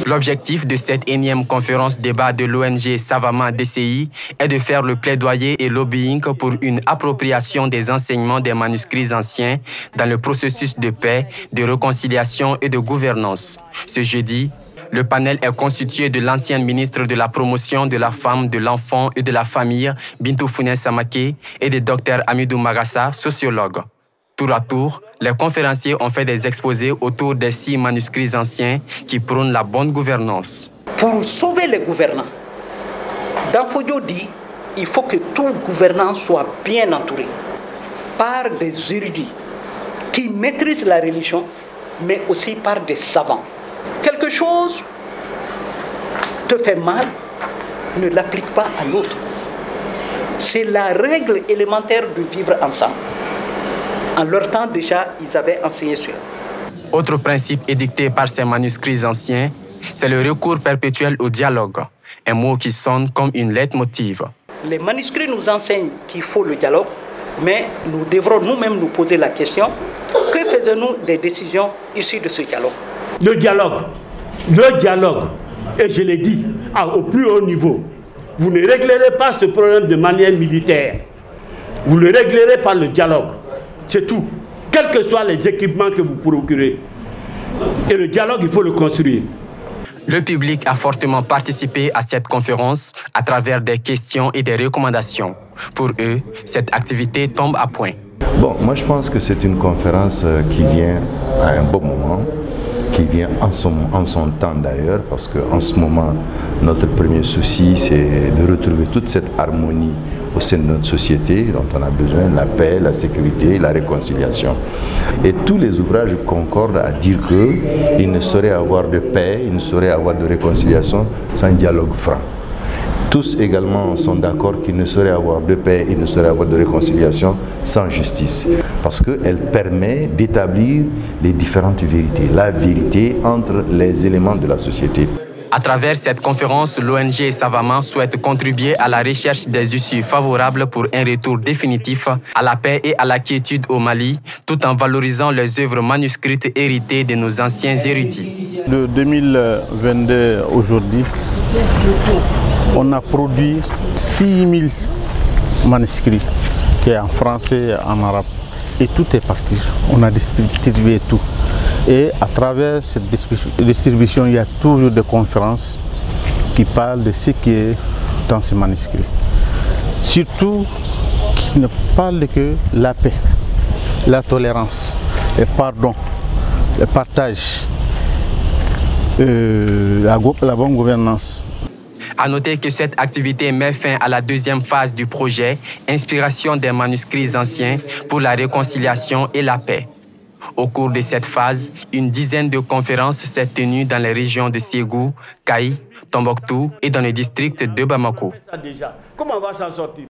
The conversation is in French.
L'objectif de cette énième conférence débat de l'ONG Savama DCI est de faire le plaidoyer et lobbying pour une appropriation des enseignements des manuscrits anciens dans le processus de paix, de réconciliation et de gouvernance. Ce jeudi, le panel est constitué de l'ancienne ministre de la Promotion de la Femme, de l'Enfant et de la Famille, Bintou Founès Samake, et de Dr Amidou Magassa, sociologue. Tour à tour, les conférenciers ont fait des exposés autour des 6 manuscrits anciens qui prônent la bonne gouvernance. Pour sauver les gouvernants, Danfodio dit qu'il faut que tout gouvernant soit bien entouré par des érudits qui maîtrisent la religion, mais aussi par des savants. Quelque chose te fait mal, ne l'applique pas à l'autre. C'est la règle élémentaire de vivre ensemble. En leur temps, déjà, ils avaient enseigné cela. Autre principe édicté par ces manuscrits anciens, c'est le recours perpétuel au dialogue, un mot qui sonne comme une leitmotiv. Les manuscrits nous enseignent qu'il faut le dialogue, mais nous devrons nous-mêmes nous poser la question, que faisons-nous des décisions issues de ce dialogue? Le dialogue, et je l'ai dit, au plus haut niveau. Vous ne réglerez pas ce problème de manière militaire. Vous le réglerez par le dialogue. C'est tout. Quels que soient les équipements que vous procurez. Et le dialogue, il faut le construire. Le public a fortement participé à cette conférence à travers des questions et des recommandations. Pour eux, cette activité tombe à point. Bon, moi je pense que c'est une conférence qui vient à un bon moment, qui vient en son temps d'ailleurs, parce qu'en ce moment, notre premier souci, c'est de retrouver toute cette harmonie au sein de notre société dont on a besoin, la paix, la sécurité, la réconciliation. Et tous les ouvrages concordent à dire qu'il ne saurait avoir de paix, il ne saurait avoir de réconciliation sans un dialogue franc. Tous également sont d'accord qu'il ne saurait avoir de paix, il ne saurait avoir de réconciliation sans justice. Parce qu'elle permet d'établir les différentes vérités, la vérité entre les éléments de la société. À travers cette conférence, l'ONG Savama souhaite contribuer à la recherche des issues favorables pour un retour définitif à la paix et à la quiétude au Mali, tout en valorisant les œuvres manuscrites héritées de nos anciens érudits. De 2022 aujourd'hui, on a produit 6000 manuscrits, qui est en français et en arabe. Et tout est parti. On a distribué tout. Et à travers cette distribution, il y a toujours des conférences qui parlent de ce qui est dans ces manuscrits. Surtout, qui ne parlent que la paix, la tolérance, le pardon, le partage, la bonne gouvernance. À noter que cette activité met fin à la deuxième phase du projet Inspiration des manuscrits anciens pour la réconciliation et la paix. Au cours de cette phase, une dizaine de conférences s'est tenue dans les régions de Ségou, Kaï, Tombouctou et dans le district de Bamako. Comment on va s'en sortir?